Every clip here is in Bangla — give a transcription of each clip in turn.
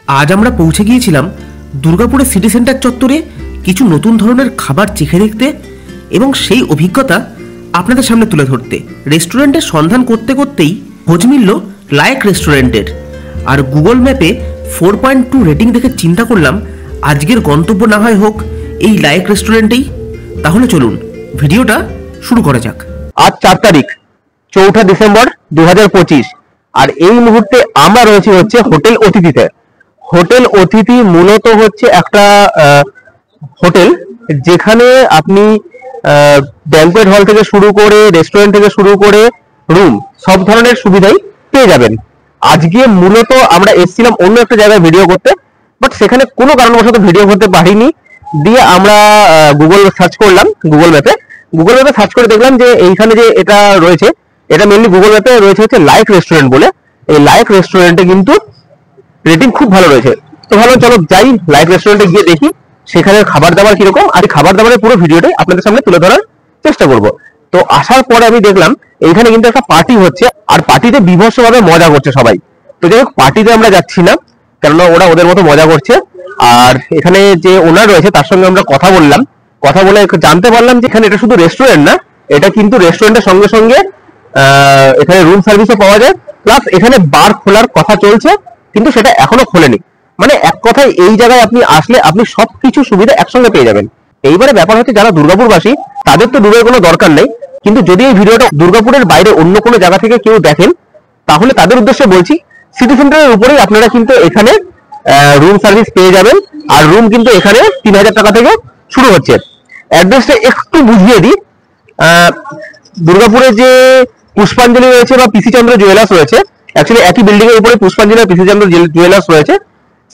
আজ আমরা পৌঁছে গিয়েছিলাম দুর্গাপুরের সিটি সেন্টার চত্বরে কিছু নতুন ধরনের খাবার চেখে দেখতে এবং সেই অভিজ্ঞতা আপনাদের সামনে তুলে ধরতে। রেস্টুরেন্টের সন্ধান করতে করতেই খোঁজ মিলল লায়েক রেস্টুরেন্টের, আর গুগল ম্যাপে 4.2 রেটিং দেখে চিন্তা করলাম আজকের গন্তব্য না হয় হোক এই লায়েক রেস্টুরেন্টেই। তাহলে চলুন ভিডিওটা শুরু করা যাক। আজ 4 তারিখ 4 ডিসেম্বর 2025, আর এই মুহূর্তে আমরা রয়েছি হচ্ছে হোটেল অতিথিতে। হোটেল অতিথি মূলত হচ্ছে একটা হোটেল যেখানে আপনি ব্যাংকুয়েট হল থেকে শুরু করে রেস্টুরেন্ট থেকে শুরু করে রুম সব ধরনের সুবিধাই পেয়ে যাবেন। আজকে মূলত আমরা এসেছিলাম অন্য একটা জায়গায় ভিডিও করতে, বাট সেখানে কোনো কারণবশত ভিডিও করতে পারিনি। দিয়ে আমরা গুগল সার্চ করলাম, গুগল ম্যাপে সার্চ করে দেখলাম যে এইখানে যে এটা রয়েছে, এটা মেনলি গুগল ম্যাপে রয়েছে হচ্ছে লায়েক রেস্টুরেন্ট বলে। এই লায়েক রেস্টুরেন্টে কিন্তু রেটিং খুব ভালো রয়েছে। তো ভালো, চলো যাই লায়েক রেস্টুরেন্টে গিয়ে দেখি সেখানে খাবার দাবার কিরকম, আর এই খাবার দাবারের পুরো ভিডিওটাই আপনাদের সামনে তুলে ধরার চেষ্টা করব। তো আসার পরে আমি দেখলাম এইখানে কিন্তু একটা পার্টি হচ্ছে, আর পার্টিতে বিভৎসভাবে মজা করছে সবাই। তো যাই হোক, পার্টিতে আমরা যাচ্ছি না, কেননা ওরা ওদের মতো মজা করছে। আর এখানে যে ওনার রয়েছে তার সঙ্গে আমরা কথা বললাম, কথা বলে জানতে পারলাম যে এখানে এটা শুধু রেস্টুরেন্ট না, এটা কিন্তু রেস্টুরেন্টের সঙ্গে সঙ্গে এখানে রুম সার্ভিসও পাওয়া যায়, প্লাস এখানে বার খোলার কথা চলছে, কিন্তু সেটা এখনো খোলেনি। মানে এক কথায় এই জায়গায় আপনি আসলে আপনি সবকিছু সুবিধা একসঙ্গে পেয়ে যাবেন। এইবারে ব্যাপার হচ্ছে যারা দুর্গাপুরবাসী তাদের তো দূরের কোনো দরকার নেই, কিন্তু যদি এই ভিডিওটা দুর্গাপুরের বাইরে অন্য কোনো জায়গা থেকে কেউ দেখেন তাহলে তাদের উদ্দেশ্যে বলছি, সিটি সেন্টারের উপরেই আপনারা কিন্তু এখানে রুম সার্ভিস পেয়ে যাবেন। আর রুম কিন্তু এখানে 3000 টাকা থেকে শুরু হচ্ছে। অ্যাড্রেসটা একটু বুঝিয়ে দিই। দুর্গাপুরে যে পুষ্পাঞ্জলি রয়েছে বা পিসি চন্দ্র জুয়েলার্স রয়েছে, অ্যাকচুয়ালি একই বিল্ডিং এর উপরে পুষ্পাঞ্জলি আর পিসি চন্দ্র জুয়েলার্স রয়েছে।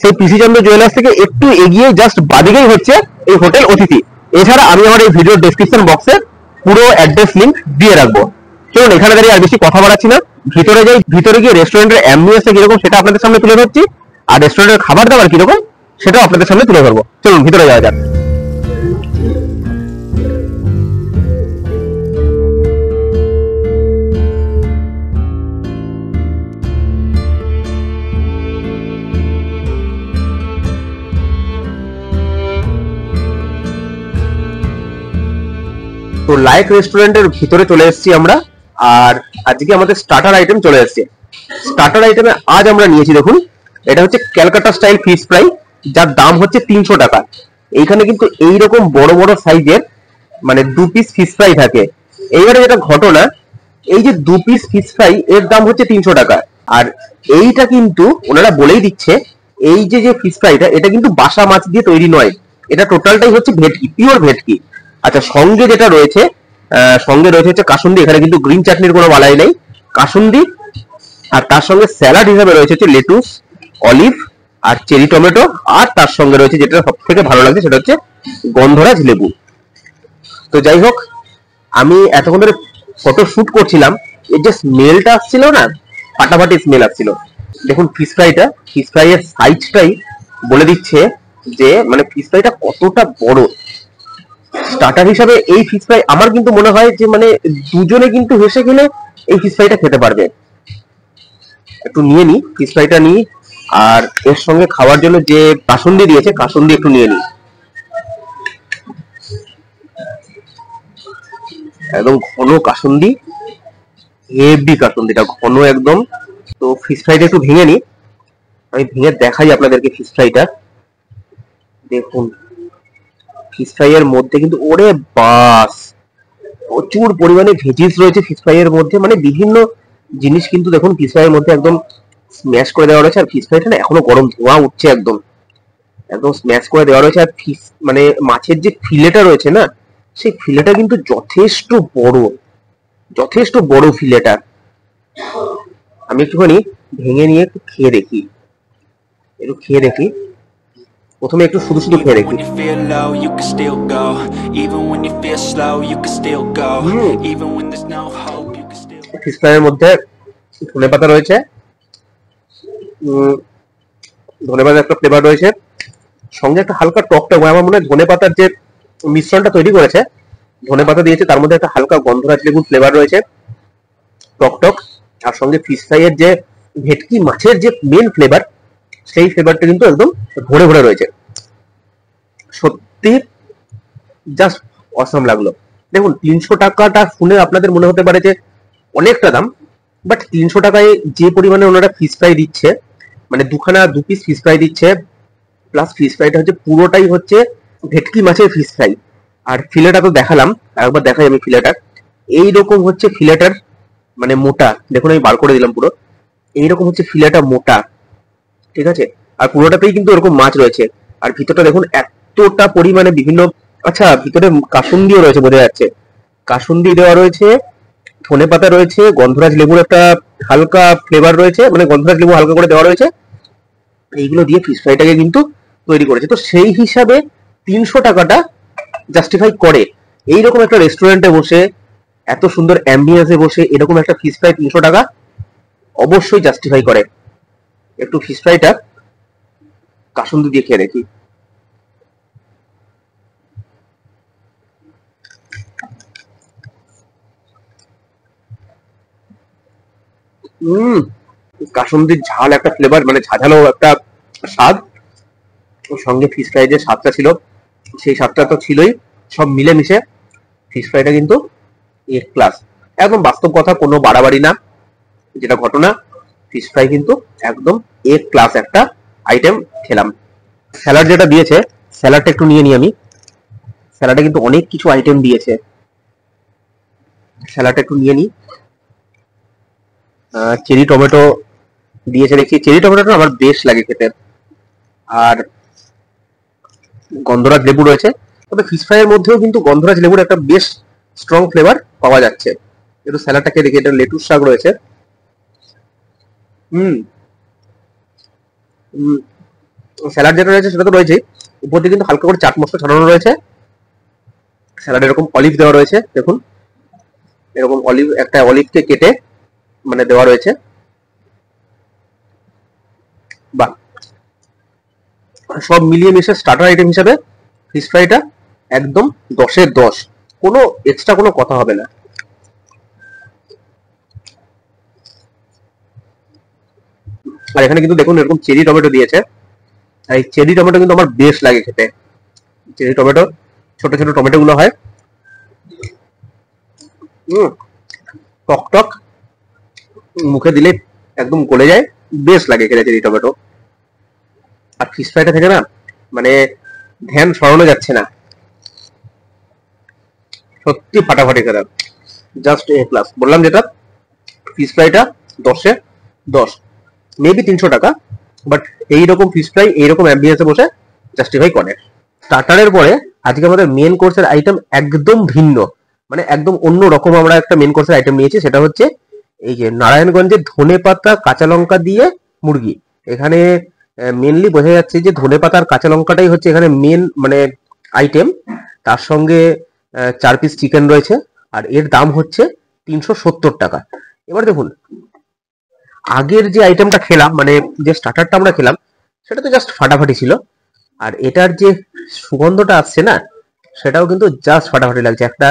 সেই পিসি চন্দ্র জুয়েলার্স থেকে একটু এগিয়ে জাস্ট বাদিকেই হচ্ছে এই হোটেল অতিথি। এছাড়া আমি আমার এই ভিডিওর ডেসক্রিপশন বক্সে পুরো অ্যাড্রেস লিংক দিয়ে রাখবো। চলুন এখানে দাঁড়িয়ে আর বেশি কথা বাড়াচ্ছি না, ভিতরে যাই। ভিতরে গিয়ে রেস্টুরেন্টের অ্যাম্বিয়েন্সটা কিরকম সেটা আপনাদের সামনে তুলে ধরছি, আর রেস্টুরেন্টের খাবার দাবার কিরকম সেটাও আপনাদের সামনে তুলে ধরবো। চলুন ভিতরে যাওয়া যাক। তো লায়েক রেস্টুরেন্টের ভিতরে চলে এসেছি আমরা, আর আজকে আমাদের স্টার্টার আইটেম চলে এসেছে। স্টার্টার আইটেমে আজ আমরা নিয়েছি, দেখুন এটা হচ্ছে ক্যালকাটা স্টাইল ফিশ ফ্রাই, যার দাম হচ্ছে 300 টাকা। এইখানে কিন্তু এইরকম বড় বড় সাইজের মানে 2 পিস ফিশ ফ্রাই থাকে। এইবারে যেটা ঘটনা, এই যে 2 পিস ফিশ ফ্রাই এর দাম হচ্ছে 300 টাকা। আর এইটা কিন্তু ওনারা বলেই দিচ্ছে এই যে যে ফিশ ফ্রাইটা এটা কিন্তু বাসা মাছ দিয়ে তৈরি নয়, এটা টোটালটাই হচ্ছে ভেটকি, পিওর ভেটকি। আচ্ছা, সঙ্গে যেটা রয়েছে সঙ্গে রয়েছে হচ্ছে কাসুন্দি। এখানে কিন্তু গ্রিন চাটনির কোনো বালাই নেই, কাসুন্দি। আর তার সঙ্গে স্যালাড হিসেবে রয়েছে হচ্ছে লেটুস, অলিভ আর চেরি টমেটো। আর তার সঙ্গে রয়েছে যেটা সব থেকে ভালো লাগছে সেটা হচ্ছে গন্ধরাজ লেবু। তো যাই হোক, আমি এতক্ষণ ধরে ফটো শুট করছিলাম, এর যে স্মেলটা আসছিল না, ফাটাফাটি স্মেল আসছিল। দেখুন ফিশ ফ্রাইটা, ফিশ ফ্রাইয়ের সাইজটাই বলে দিচ্ছে যে মানে ফিশ ফ্রাইটা কতটা বড়। স্টার্টার হিসাবে এই ফিশ ফ্রাই আমার কিন্তু মনে হয় যে মানে দুজনে কিন্তু হেসে গেলে এই ফিশ ফ্রাইটা খেতে পারবে। একটু নিয়ে নি ফিশ ফ্রাইটা নিই, আর এর সঙ্গে খাওয়ার জন্য যে কাসুন্দি দিয়েছে কাসুন্দি একটু নিয়ে নি। একদম ঘন কাসুন্দি, হেভি কাসুন্দিটা ঘন একদম। তো ফিশ ফ্রাইটা একটু ভেঙে নি, আমি ভেঙে দেখাই আপনাদেরকে ফিশ ফ্রাইটা। দেখুন ফিশ ফ্রাই এর মধ্যে কিন্তু ওরে বাস প্রচুর পরিমাণে ভেজিস রয়েছে ফিশ ফ্রাই এর মধ্যে, মানে বিভিন্ন জিনিস কিন্তু দেখুন ফিশ ফ্রাই এর মধ্যে একদম স্ম্যাশ করে দেওয়া রয়েছে। আর ফিশ ফ্রাইটা না এখনো গরম, ধোঁয়া উঠছে, একদম একদম স্ম্যাশ করে দেওয়া রয়েছে। আর ফিশ মানে মাছের যে ফিলেটা রয়েছে না, সেই ফিলেটা কিন্তু যথেষ্ট বড় ফিলেটা। আমি একটুখানি ভেঙে নিয়ে একটু খেয়ে দেখি, প্রথমে একটু শুধু শুধু খেয়ে দেখি। ফিশ ফ্রাইয়ের মধ্যে ধনেপাতা রয়েছে, ধনেপাতার একটা ফ্লেভার রয়েছে, সঙ্গে একটা হালকা টক টক। আমার মনে হয় ধনেপাতার যে মিশ্রণটা তৈরি করেছে, ধনেপাতা দিয়েছে, তার মধ্যে একটা হালকা গন্ধরাজ লেবুর ফ্লেভার রয়েছে, টক টক। আর সঙ্গে ফিশ ফ্রাইয়ের যে ভেটকি মাছের যে মেন ফ্লেভার সেই ফ্লেভারটা কিন্তু একদম ভরে ভরে রয়েছে। সত্যি জাস্ট অসাম লাগলো। দেখুন 300 টাকাটা শুনে আপনাদের মনে হতে পারে যে অনেকটা দাম, বাট 300 টাকায় যে পরিমাণে ওনারা ফিশ ফ্রাই দিচ্ছে, মানে দু পিস ফিশ ফ্রাই দিচ্ছে, প্লাস ফিশ ফ্রাইটা হচ্ছে পুরোটাই হচ্ছে ভেটকি মাছের ফিশ ফ্রাই। আর ফিলেটা তো দেখালাম, একবার দেখাই আমি ফিলেটা। এইরকম হচ্ছে ফিলেটার মানে মোটা, দেখুন আমি বার করে দিলাম পুরো, এইরকম হচ্ছে ফিলেটা মোটা, ঠিক আছে। আর পুরোটাতেই কিন্তু এরকম মাছ রয়েছে। আর ভিতরটা দেখুন এতটা পরিমাণে বিভিন্ন, আচ্ছা ভিতরে কাসুন্দিও রয়েছে বোঝা যাচ্ছে, কাসুন্দি দেওয়া রয়েছে, ধনে পাতা রয়েছে, গন্ধরাজ লেবুর একটা হালকা ফ্লেভার রয়েছে, মানে গন্ধরাজ লেবু হালকা করে দেওয়া রয়েছে। এইগুলো দিয়ে ফিশ ফ্রাইটাকে কিন্তু তৈরি করেছে। তো সেই হিসাবে 300 টাকাটা জাস্টিফাই করে। এইরকম একটা রেস্টুরেন্টে বসে, এত সুন্দর অ্যাম্বিয়েন্সে বসে এরকম একটা ফিশ ফ্রাই 300 টাকা অবশ্যই জাস্টিফাই করে। একটু ফিশ ফ্রাইটা কাসুন্দি দিয়ে খেয়ে দেখি। কাসুন্দির ঝাল একটা ফ্লেভার, মানে ঝাঝালো একটা স্বাদ, ওর সঙ্গে ফিশ ফ্রাই যে স্বাদটা ছিল সেই স্বাদটা তো ছিলই, সব মিলেমিশে ফিশ ফ্রাইটা কিন্তু এক ক্লাস। একদম বাস্তব কথা, কোনো বাড়াবাড়ি না, যেটা ঘটনা ফিশ ফ্রাই কিন্তু একদম এক ক্লাস একটা আইটেম খেলাম। স্যালাড যেটা দিয়েছে, স্যালাডটা একটু নিয়ে নিই আমি। স্যালাডে কিন্তু অনেক কিছু আইটেম দিয়েছে, স্যালাডটা একটু নিয়ে নিই। চেরি টমেটো দিয়েছে দেখছি, চেরি টমেটোটা আমার বেশ লাগে খেতে। আর গন্ধরাজ লেবু রয়েছে, তবে ফিশ ফ্রাই এর মধ্যেও কিন্তু গন্ধরাজ লেবুর একটা বেশ স্ট্রং ফ্লেভার পাওয়া যাচ্ছে। একটু স্যালাডটাকে দেখি, এটা লেটুস শাক রয়েছে। স্যালাড যেটা রয়েছে সেটা তো রয়েছে, উপর দিয়ে কিন্তু হালকা করে চাট মশলা ছড়ানো রয়েছে। স্যালাড এরকম অলিভ দেওয়া রয়েছে, দেখুন এরকম অলিভ, একটা অলিভকে কেটে মানে দেওয়া রয়েছে। বাহ, সব মিলিয়ে মিশে স্টার্টার আইটেম হিসাবে ফিশ ফ্রাইটা একদম 10-এর 10, কোনো এক্সট্রা কোনো কথা হবে না। আর এখানে কিন্তু দেখুন এরকম চেরি টমেটো দিয়েছে, আর এই চেরি টমেটো কিন্তু আমার বেশ লাগে খেতে। চেরি টমেটো, ছোট ছোট টমেটো গুলো হয়, টক টক, মুখে দিলে একদম গলে যায়, বেশ লাগে খেতে চেরি টমেটো। আর ফিশ ফ্রাইটা থেকে না মানে ধ্যান সরানো যাচ্ছে না, সত্যি ফাটাফাটি খেতে, জাস্ট এ প্লাস। বললাম যেটা ফিশ ফ্রাইটা 10-এ 10, মেবি 300 টাকা, বাট এইরকম ফিশ ফ্রাই এইরকম অ্যাম্বিয়েন্সে বসে জাস্টিফাই করে। স্টার্টারের পরে আজকে আমাদের মেন কোর্সের আইটেম একদম ভিন্ন, মানে একদম অন্য রকম আমরা একটা মেন কোর্সের আইটেম নিয়েছি, সেটা হচ্ছে এই যে নারায়ণগঞ্জের ধনে পাতা কাঁচা লঙ্কা দিয়ে মুরগি। এখানে মেনলি বোঝা যাচ্ছে যে ধনে পাতা আর কাঁচা লঙ্কাটাই হচ্ছে এখানে মেন মানে আইটেম। তার সঙ্গে 4 পিস চিকেন রয়েছে, আর এর দাম হচ্ছে 370 টাকা। এবার দেখুন আগের যে আইটেমটা খেলাম, মানে যে স্টার্টারটা আমরা খেলাম, সেটা তো জাস্ট ফাটাফাটি ছিল। আর এটার যে সুগন্ধটা আসছে না, সেটাও কিন্তু জাস্ট ফাটাফাটি লাগছে। একটা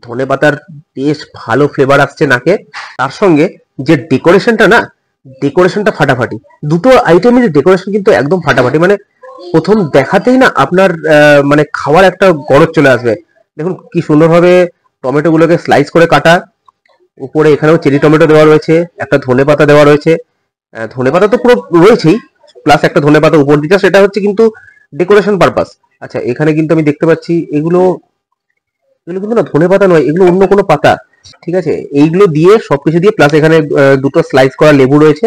ধনে পাতার বেশ ভালো ফ্লেভার আসছে নাকে, তার সঙ্গে যে ডেকোরেশনটা না, ডেকোরেশনটা ফাটাফাটি। দুটো আইটেমের ডেকোরেশন কিন্তু একদম ফাটাফাটি, মানে প্রথম দেখাতেই না আপনার মানে খাওয়ার একটা গরজ চলে আসবে। দেখুন কি সুন্দরভাবে টমেটো গুলোকে স্লাইস করে কাটা, উপরে এখানেও চেরি টমেটো দেওয়া রয়েছে, একটা ধনে পাতা দেওয়া রয়েছে, ধনে পাতা তো পুরো রয়েছেই, প্লাস একটা ধনে পাতা উপর দিতে, সেটা হচ্ছে কিন্তু ডেকোরেশন পারপাস। আচ্ছা এখানে কিন্তু আমি দেখতে পাচ্ছি এগুলো এগুলো কিন্তু না ধনে পাতা নয়, এগুলো অন্য কোনো পাতা, ঠিক আছে। এইগুলো দিয়ে সবকিছু দিয়ে, প্লাস এখানে দুটো স্লাইস করা লেবু রয়েছে,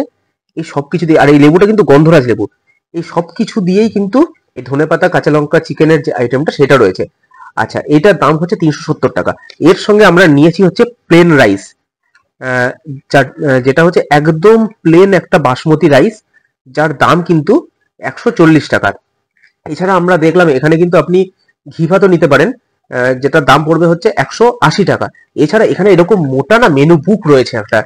এই সবকিছু দিয়ে, আর এই লেবুটা কিন্তু গন্ধরাজ লেবু, এই সবকিছু দিয়েই কিন্তু এই ধনে পাতা কাঁচা লঙ্কা চিকেনের যে আইটেমটা সেটা রয়েছে। আচ্ছা এটার দাম হচ্ছে 370 টাকা। এর সঙ্গে আমরা নিয়েছি হচ্ছে প্লেন রাইস, যেটা হচ্ছে একদম প্লেন একটা বাসমতি রাইস, যার দাম কিন্তু 140 টাকা। এছাড়া আমরা দেখলাম এখানে কিন্তু আপনি ঘি ভাতও নিতে পারেন, যেটার দাম পড়বে হচ্ছে 180 টাকা। এছাড়া এখানে এরকম মোটা না মেনু বুক রয়েছে একটা,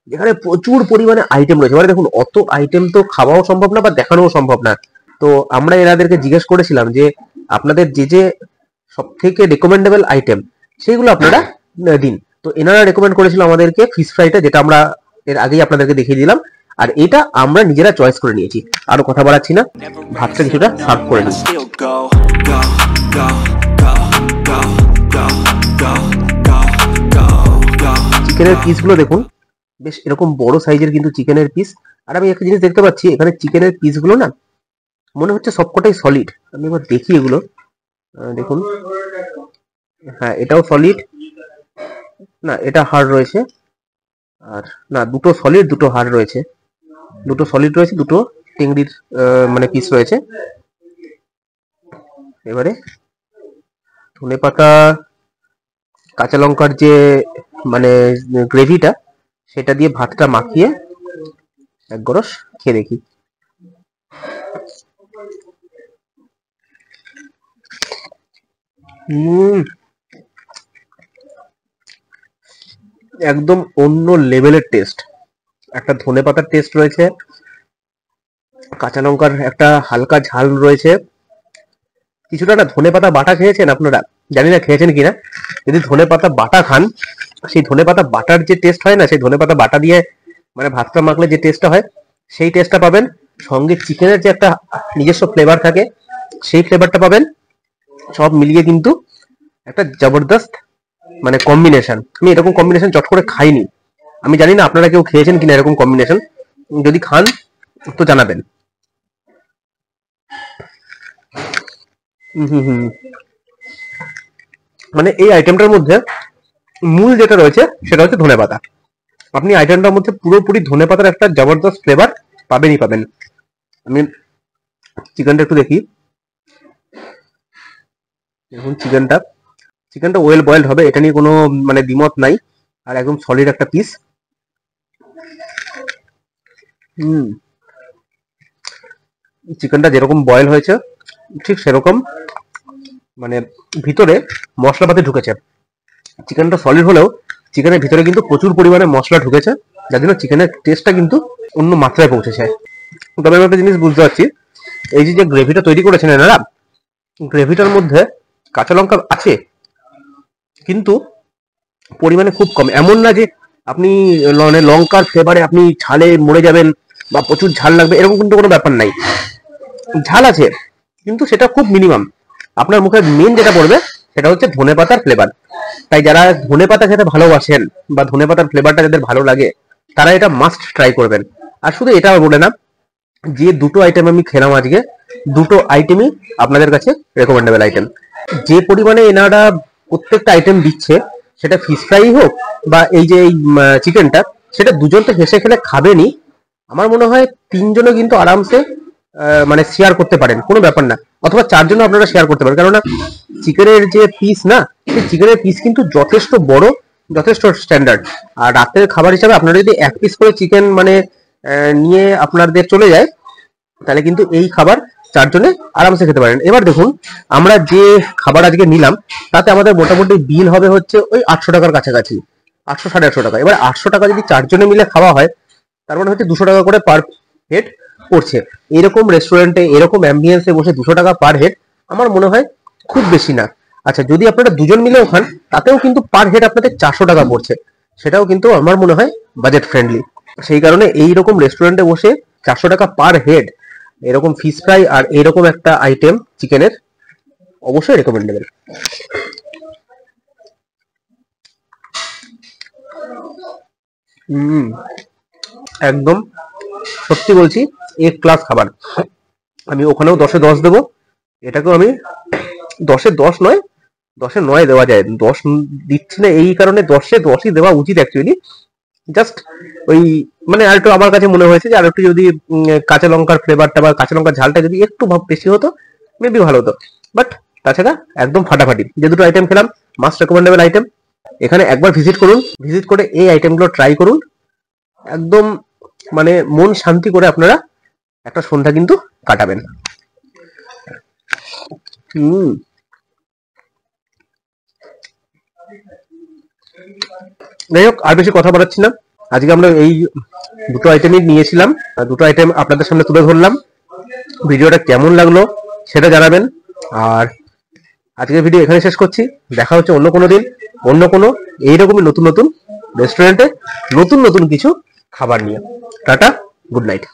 যেখানে প্রচুর পরিমাণে আইটেম রয়েছে। এবারে দেখুন অত আইটেম তো খাওয়াও সম্ভব না বা দেখানোও সম্ভব না। তো আমরা এনাদেরকে জিজ্ঞেস করেছিলাম যে আপনাদের যে যে সব থেকে রেকমেন্ডেবল আইটেম সেইগুলো আপনারা দিন। তো এনারা রেকমেন্ড করেছিল আমাদেরকে ফিশ ফ্রাইটা, যেটা আমরা এর আগেই আপনাদেরকে দেখিয়ে দিলাম, আর এটা আমরা নিজেরা চয়েস করে নিয়েছি। আরো কথা বাড়াচ্ছি না, ভাতটা কিছুটা সার্ভ করে নিই। চিকেনের পিসগুলো দেখুন, বেশ এরকম বড় সাইজের কিন্তু চিকেনের পিস। আর আমি একটা জিনিস দেখতে পাচ্ছি, এখানে চিকেনের পিসগুলো না মনে হচ্ছে সবকটাই সলিড। আমি এবার দেখি এগুলো, দেখুন, হ্যাঁ এটাও সলিড, না এটা হার্ড রয়েছে, আর না দুটো সলিড দুটো হার্ড রয়েছে, দুটো সলিড রয়েছে, দুটো চিংড়ির মানে পিস রয়েছে। এবারে ধনেপাতা কাঁচা লঙ্কার যে মানে গ্রেভিটা, সেটা দিয়ে ভাতটা মাখিয়ে এক গরস খেয়ে দেখি। একদম অন্য লেভেলের টেস্ট। একটা ধনেপাতার টেস্ট রয়েছে, কাঁচা লঙ্কার একটা হালকা ঝাল রয়েছে, কিছুটা না ধনেপাতা বাটা খেয়েছেন আপনারা, জানি না খেয়েছেন কিনা। যদি ধনেপাতা বাটা খান, সেই ধনেপাতা বাটার যে টেস্ট হয় না, সেই ধনেপাতা বাটা দিয়ে মানে ভাতটা মাখলে যে টেস্টটা হয়, সেই টেস্টটা পাবেন। সঙ্গে চিকেনের যে একটা নিজস্ব ফ্লেভার থাকে, সেই ফ্লেভারটা পাবেন। সব মিলিয়ে কিন্তু একটা জবরদস্ত মানে কম্বিনেশন। আমি এরকম কম্বিনেশন চট করে খাইনি। আমি জানি না আপনারা কেউ খেয়েছেন কিনা এরকম কম্বিনেশন, যদি খান তো জানাবেন। মানে এই আইটেমটার মধ্যে মূল যেটা রয়েছে সেটা হচ্ছে ধনেপাতা। আপনি আইটেমটার মধ্যে পুরোপুরি ধনেপাতার একটা জবরদস্ত ফ্লেভার পাবেনই পাবেন। আমি চিকেনটা একটু দেখি, দেখুন চিকেনটা ওয়েল বয়েলড হবে, এটা নিয়ে কোনো মানে দ্বিমত নাই। আর একদম সলিড একটা পিস। চিকেনটা যেরকম বয়েল হয়েছে ঠিক সেরকম মানে ভিতরে মশলাপাতি ঢুকেছে। চিকেনটা সলিড হলেও চিকেনের ভিতরে কিন্তু প্রচুর পরিমাণে মশলা ঢুকেছে, যার জন্য চিকেনের টেস্টটা কিন্তু অন্য মাত্রায় পৌঁছেছে। তবে আমি একটা জিনিস বুঝতে পারছি, এই যে গ্রেভিটা তৈরি করেছেন এনারা, গ্রেভিটার মধ্যে কাঁচা লঙ্কা আছে কিন্তু পরিমাণে খুব কম। এমন না যে আপনি লঙ্কার ফ্লেভারে আপনি ঝালে মরে যাবেন বা প্রচুর ঝাল লাগবে, এরকম কিন্তু কোনো ব্যাপার নাই। ঝাল আছে কিন্তু সেটা খুব মিনিমাম। আপনার মুখে মেন যেটা পড়বে সেটা হচ্ছে ধনেপাতার ফ্লেভার। তাই যারা ধনেপাতা খেতে ভালোবাসেন বা ধনেপাতার ফ্লেভারটা যাদের ভালো লাগে, তারা এটা মাস্ট ট্রাই করবেন। আর শুধু এটা বলে না, যে দুটো আইটেম আমি খেলাম আজকে, দুটো আইটেমই আপনাদের কাছে রেকমেন্ডেবল আইটেম। যে পরিমাণে এনারা প্রত্যেকটা আইটেম দিচ্ছে, সেটা ফিশ ফ্রাই হোক বা এই যে এই চিকেনটা, সেটা দুজন তো হেসে খেলে খাবেনই। আমার মনে হয় তিনজনও কিন্তু আরামসে মানে শেয়ার করতে পারেন, কোনো ব্যাপার না। অথবা চারজনও আপনারা শেয়ার করতে পারেন, কেননা চিকেনের যে পিস না, সেই চিকেনের পিস কিন্তু যথেষ্ট বড়, যথেষ্ট স্ট্যান্ডার্ড। আর রাতের খাবার হিসাবে আপনারা যদি এক পিস করে চিকেন মানে নিয়ে আপনাদের চলে যায়, তাহলে কিন্তু এই খাবার চারজনে আরামসে খেতে পারেন। এবার দেখুন, আমরা যে খাবার আজকে নিলাম তাতে আমাদের মোটামুটি বিল হবে হচ্ছে ওই 800 টাকার কাছাকাছি, 800 850 টাকা। এবার 800 টাকা যদি চারজনে মিলে খাওয়া হয়, তার মানে হচ্ছে 200 টাকা করে পার হেড পড়ছে। এরকম রেস্টুরেন্টে এরকম অ্যাম্বিয়েন্সে বসে 200 টাকা পার হেড আমার মনে হয় খুব বেশি না। আচ্ছা, যদি আপনারা দুজন মিলেও খান, তাতেও কিন্তু পার হেড আপনাদের 400 টাকা পড়ছে, সেটাও কিন্তু আমার মনে হয় বাজেট ফ্রেন্ডলি। সেই কারণে এইরকম রেস্টুরেন্টে বসে 400 টাকা পার হেড এরকম ফিশ ফ্রাই আর এরকম একটা আইটেম চিকেনের অবশ্যই রেকমেন্ডেবল। একদম সত্যি বলছি, এক ক্লাস খাবার। আমি ওখানেও 10-এ 10 দেবো, এটাকেও আমি 10-এ 10 নয়, 10-এ 9 দেওয়া যায়। 10 দিচ্ছি না এই কারণে 10-এ 10ই দেওয়া উচিত অ্যাকচুয়ালি। জাস্ট ওই মানে আর একটু আমার কাছে মনে হয়েছে যে আর একটু যদি কাঁচা লঙ্কার ফ্লেভারটা বা কাঁচা লঙ্কার ঝালটা যদি একটু বেশি হতো, মেবি ভালো হতো। বাট তাছাড়া একদম ফাটাফাটি। যে দুটো আইটেম খেলাম মাস্ট রেকমেন্ডেবল আইটেম। এখানে একবার ভিজিট করুন, ভিজিট করে এই আইটেমগুলো ট্রাই করুন। একদম মানে মন শান্তি করে আপনারা একটা সন্ধ্যা কিন্তু কাটাবেন। যাই হোক, আর বেশি কথা বাড়াচ্ছি না। আজকে আমরা এই দুটো আইটেমই নিয়েছিলাম, দুটো আইটেম আপনাদের সামনে তুলে ধরলাম। ভিডিওটা কেমন লাগলো সেটা জানাবেন। আর আজকের ভিডিও এখানে শেষ করছি। দেখা হচ্ছে অন্য কোনো দিন, অন্য কোনো এইরকমই নতুন নতুন রেস্টুরেন্টে নতুন নতুন কিছু খাবার নিয়ে। Tata, good night.